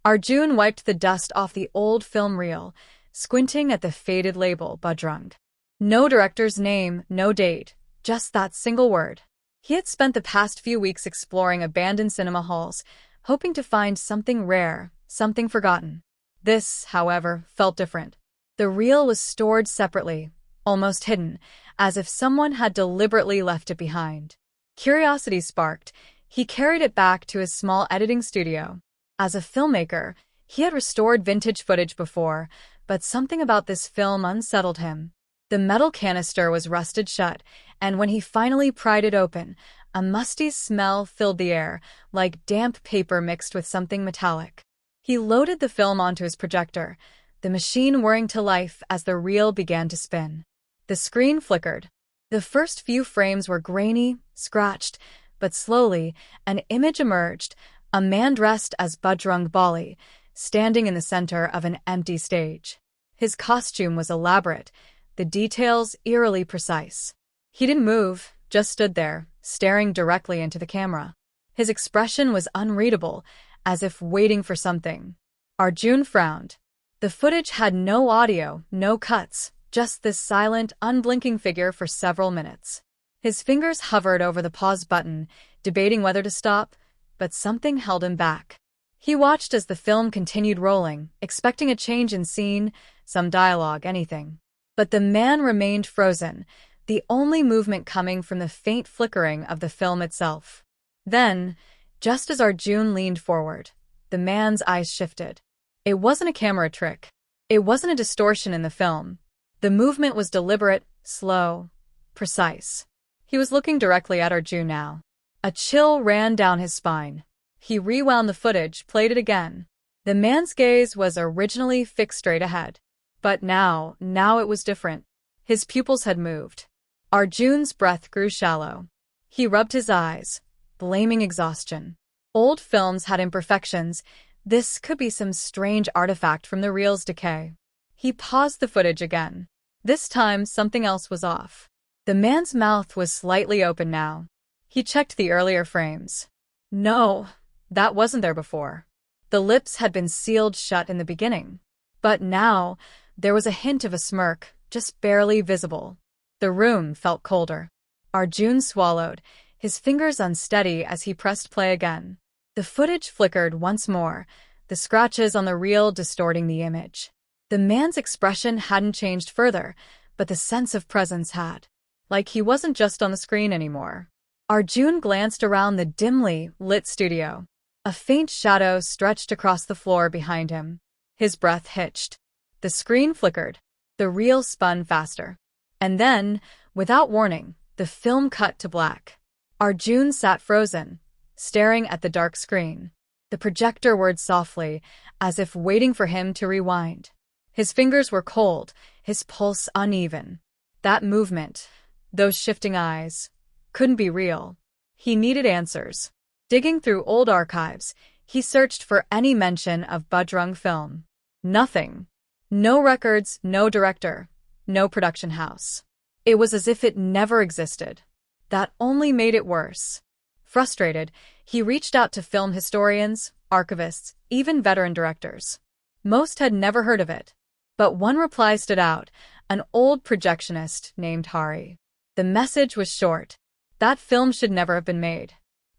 Arjun wiped the dust off the old film reel, squinting at the faded label, Bajrang. No director's name, no date, just that single word. He had spent the past few weeks exploring abandoned cinema halls, hoping to find something rare, something forgotten. This, however, felt different. The reel was stored separately, almost hidden, as if someone had deliberately left it behind. Curiosity sparked. He carried it back to his small editing studio. As a filmmaker, he had restored vintage footage before, but something about this film unsettled him. The metal canister was rusted shut, and when he finally pried it open, a musty smell filled the air, like damp paper mixed with something metallic. He loaded the film onto his projector, the machine whirring to life as the reel began to spin. The screen flickered. The first few frames were grainy, scratched, but slowly, an image emerged, a man dressed as Bajrang Bali, standing in the center of an empty stage. His costume was elaborate, the details eerily precise. He didn't move, just stood there, staring directly into the camera. His expression was unreadable, as if waiting for something. Arjun frowned. The footage had no audio, no cuts, just this silent, unblinking figure for several minutes. His fingers hovered over the pause button, debating whether to stop, but something held him back. He watched as the film continued rolling, expecting a change in scene, some dialogue, anything. But the man remained frozen, the only movement coming from the faint flickering of the film itself. Then, just as Arjun leaned forward, the man's eyes shifted. It wasn't a camera trick. It wasn't a distortion in the film. The movement was deliberate, slow, precise. He was looking directly at Arjun now. A chill ran down his spine. He rewound the footage, played it again. The man's gaze was originally fixed straight ahead. But now it was different. His pupils had moved. Arjun's breath grew shallow. He rubbed his eyes, blaming exhaustion. Old films had imperfections. This could be some strange artifact from the reel's decay. He paused the footage again. This time, something else was off. The man's mouth was slightly open now. He checked the earlier frames. No, that wasn't there before. The lips had been sealed shut in the beginning. But now, there was a hint of a smirk, just barely visible. The room felt colder. Arjun swallowed, his fingers unsteady as he pressed play again. The footage flickered once more, the scratches on the reel distorting the image. The man's expression hadn't changed further, but the sense of presence had. Like he wasn't just on the screen anymore. Arjun glanced around the dimly lit studio. A faint shadow stretched across the floor behind him. His breath hitched. The screen flickered. The reel spun faster. And then, without warning, the film cut to black. Arjun sat frozen, staring at the dark screen. The projector whirred softly, as if waiting for him to rewind. His fingers were cold, his pulse uneven. That movement, those shifting eyes, couldn't be real. He needed answers. Digging through old archives, he searched for any mention of Bajrang film. Nothing. No records, no director, no production house. It was as if it never existed. That only made it worse. Frustrated, he reached out to film historians, archivists, even veteran directors. Most had never heard of it. But one reply stood out, an old projectionist named Hari. The message was short. That film should never have been made.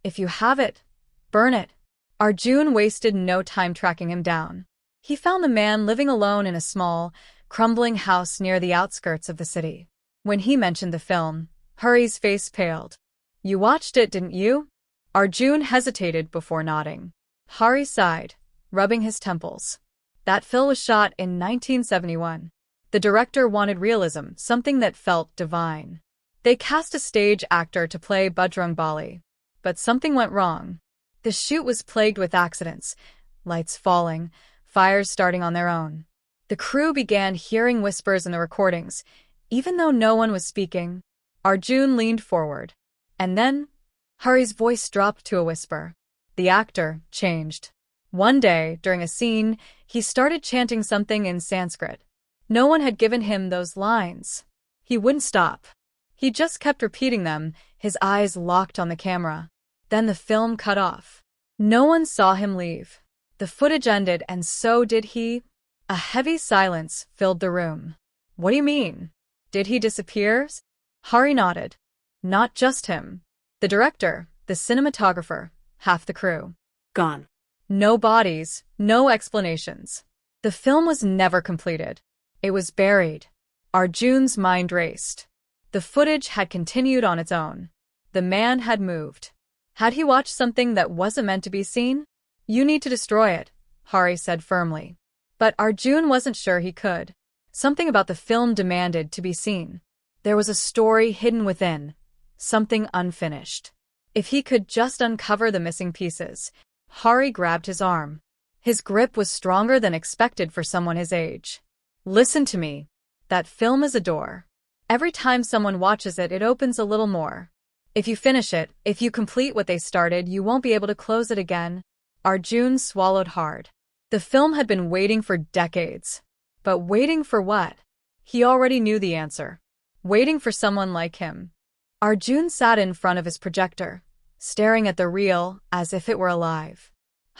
If you have it, burn it. Arjun wasted no time tracking him down. He found the man living alone in a small, crumbling house near the outskirts of the city. When he mentioned the film, Hari's face paled. You watched it, didn't you? Arjun hesitated before nodding. Hari sighed, rubbing his temples. That film was shot in 1971. The director wanted realism, something that felt divine. They cast a stage actor to play Bajrang Bali. But something went wrong. The shoot was plagued with accidents, lights falling, fires starting on their own. The crew began hearing whispers in the recordings, even though no one was speaking. Arjun leaned forward. And then, Hari's voice dropped to a whisper. The actor changed. One day, during a scene, he started chanting something in Sanskrit. No one had given him those lines. He wouldn't stop. He just kept repeating them, his eyes locked on the camera. Then the film cut off. No one saw him leave. The footage ended, and so did he. A heavy silence filled the room. What do you mean? Did he disappear? Hari nodded. Not just him. The director, the cinematographer, half the crew. Gone. No bodies, no explanations. The film was never completed. It was buried. Arjun's mind raced. The footage had continued on its own. The man had moved. Had he watched something that wasn't meant to be seen? You need to destroy it, Hari said firmly. But Arjun wasn't sure he could. Something about the film demanded to be seen. There was a story hidden within, something unfinished. If he could just uncover the missing pieces. Hari grabbed his arm. His grip was stronger than expected for someone his age. Listen to me. That film is a door. Every time someone watches it, it opens a little more. If you finish it, if you complete what they started, you won't be able to close it again. Arjun swallowed hard. The film had been waiting for decades. But waiting for what? He already knew the answer. Waiting for someone like him. Arjun sat in front of his projector, staring at the reel as if it were alive.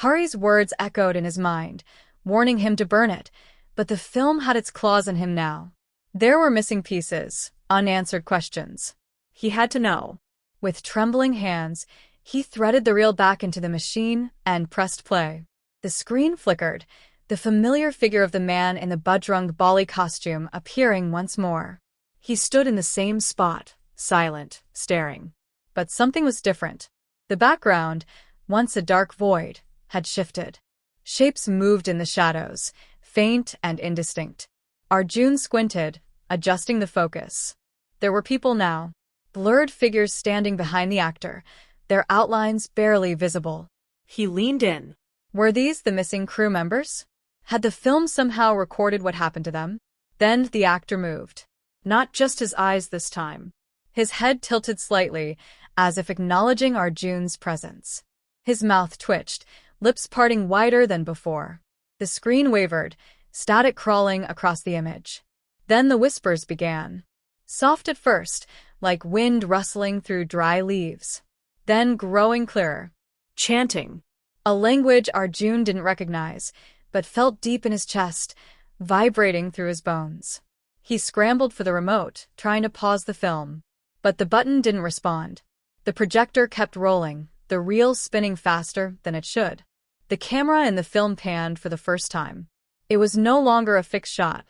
Hari's words echoed in his mind, warning him to burn it, but the film had its claws in him now. There were missing pieces, unanswered questions. He had to know. With trembling hands, he threaded the reel back into the machine and pressed play. The screen flickered, the familiar figure of the man in the Bajrang Bali costume appearing once more. He stood in the same spot, silent, staring. But something was different. The background, once a dark void, had shifted. Shapes moved in the shadows, faint and indistinct. Arjun squinted, adjusting the focus. There were people now. Blurred figures standing behind the actor, their outlines barely visible. He leaned in. Were these the missing crew members? Had the film somehow recorded what happened to them? Then the actor moved. Not just his eyes this time. His head tilted slightly, as if acknowledging Arjun's presence. His mouth twitched, lips parting wider than before. The screen wavered, static crawling across the image. Then the whispers began. Soft at first, like wind rustling through dry leaves. Then growing clearer. Chanting. A language Arjun didn't recognize, but felt deep in his chest, vibrating through his bones. He scrambled for the remote, trying to pause the film. But the button didn't respond. The projector kept rolling, the reel spinning faster than it should. The camera in the film panned for the first time. It was no longer a fixed shot.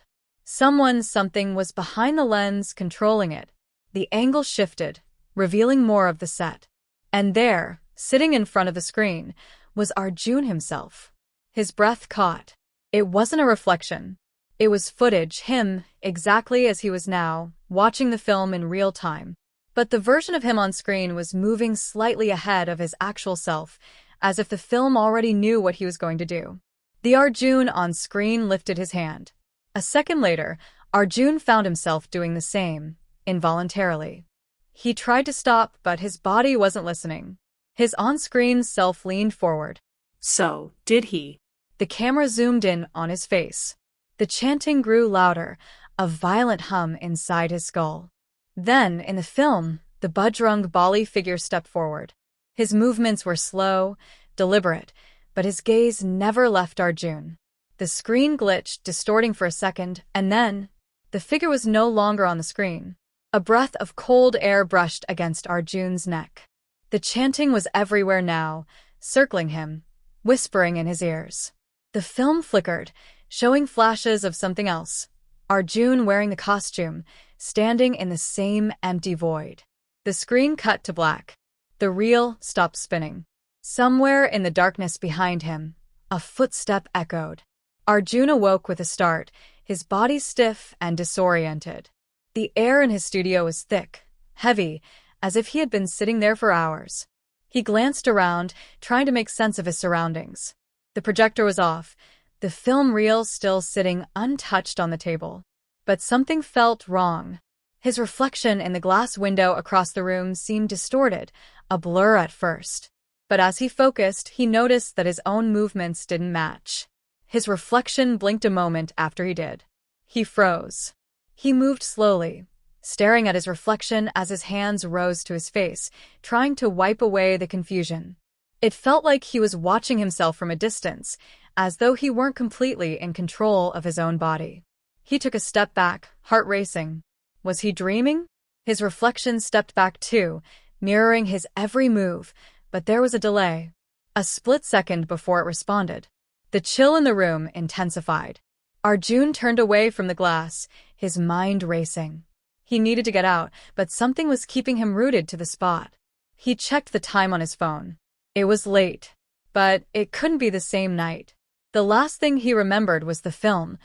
Something was behind the lens, controlling it. The angle shifted, revealing more of the set. And there, sitting in front of the screen, was Arjun himself. His breath caught. It wasn't a reflection. It was footage, him, exactly as he was now, watching the film in real time. But the version of him on screen was moving slightly ahead of his actual self, as if the film already knew what he was going to do. The Arjun on screen lifted his hand. A second later, Arjun found himself doing the same, involuntarily. He tried to stop, but his body wasn't listening. His on-screen self leaned forward. So, did he? The camera zoomed in on his face. The chanting grew louder, a violent hum inside his skull. Then, in the film, the Bajrang Bali figure stepped forward. His movements were slow, deliberate, but his gaze never left Arjun. The screen glitched, distorting for a second, and then, the figure was no longer on the screen. A breath of cold air brushed against Arjun's neck. The chanting was everywhere now, circling him, whispering in his ears. The film flickered, showing flashes of something else. Arjun wearing the costume, standing in the same empty void. The screen cut to black. The reel stopped spinning. Somewhere in the darkness behind him, a footstep echoed. Arjun awoke with a start, his body stiff and disoriented. The air in his studio was thick, heavy, as if he had been sitting there for hours. He glanced around, trying to make sense of his surroundings. The projector was off, the film reel still sitting untouched on the table. But something felt wrong. His reflection in the glass window across the room seemed distorted, a blur at first. But as he focused, he noticed that his own movements didn't match. His reflection blinked a moment after he did. He froze. He moved slowly, staring at his reflection as his hands rose to his face, trying to wipe away the confusion. It felt like he was watching himself from a distance, as though he weren't completely in control of his own body. He took a step back, heart racing. Was he dreaming? His reflection stepped back too, mirroring his every move, but there was a delay. A split second before it responded. The chill in the room intensified. Arjun turned away from the glass, his mind racing. He needed to get out, but something was keeping him rooted to the spot. He checked the time on his phone. It was late, but it couldn't be the same night. The last thing he remembered was the film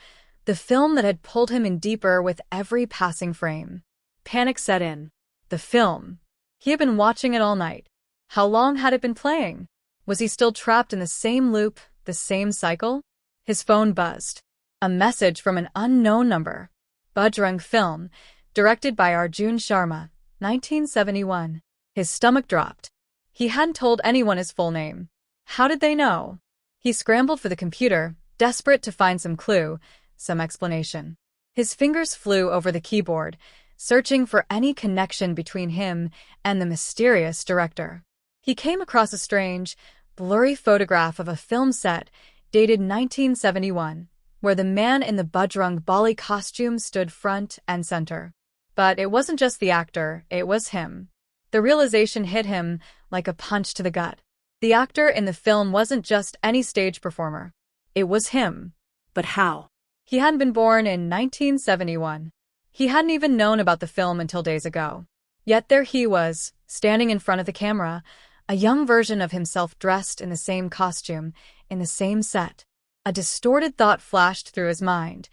that had pulled him in deeper with every passing frame. Panic set in. The film. He had been watching it all night. How long had it been playing? Was he still trapped in the same loop, the same cycle? His phone buzzed. A message from an unknown number. Bajrang film, directed by Arjun Sharma, 1971. His stomach dropped. He hadn't told anyone his full name. How did they know? He scrambled for the computer, desperate to find some clue, some explanation. His fingers flew over the keyboard, searching for any connection between him and the mysterious director. He came across a strange, blurry photograph of a film set dated 1971, where the man in the Bajrang Bali costume stood front and center. But it wasn't just the actor, it was him. The realization hit him like a punch to the gut. The actor in the film wasn't just any stage performer. It was him. But how? He hadn't been born in 1971. He hadn't even known about the film until days ago. Yet there he was, standing in front of the camera, a young version of himself dressed in the same costume, in the same set. A distorted thought flashed through his mind.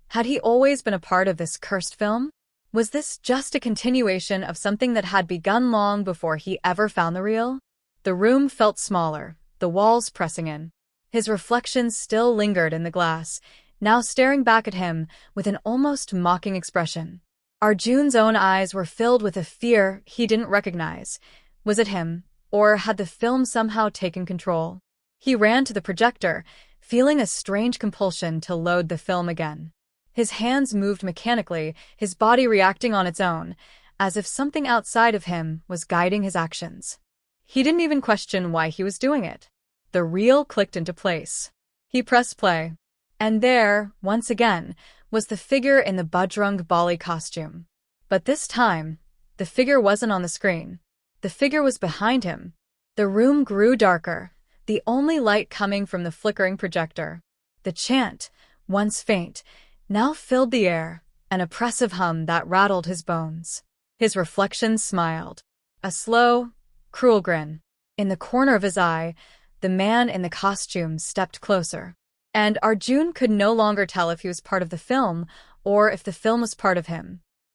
Had he always been a part of this cursed film? Was this just a continuation of something that had begun long before he ever found the reel? The room felt smaller, the walls pressing in. His reflection still lingered in the glass, now staring back at him with an almost mocking expression. Arjun's own eyes were filled with a fear he didn't recognize. Was it him, or had the film somehow taken control? He ran to the projector, feeling a strange compulsion to load the film again. His hands moved mechanically, his body reacting on its own, as if something outside of him was guiding his actions. He didn't even question why he was doing it. The reel clicked into place. He pressed play. And there, once again, was the figure in the Bajrang Bali costume. But this time, the figure wasn't on the screen. The figure was behind him. The room grew darker, the only light coming from the flickering projector. The chant, once faint, now filled the air, an oppressive hum that rattled his bones. His reflection smiled. A slow, cruel grin. In the corner of his eye, the man in the costume stepped closer. And Arjun could no longer tell if he was part of the film or if the film was part of him.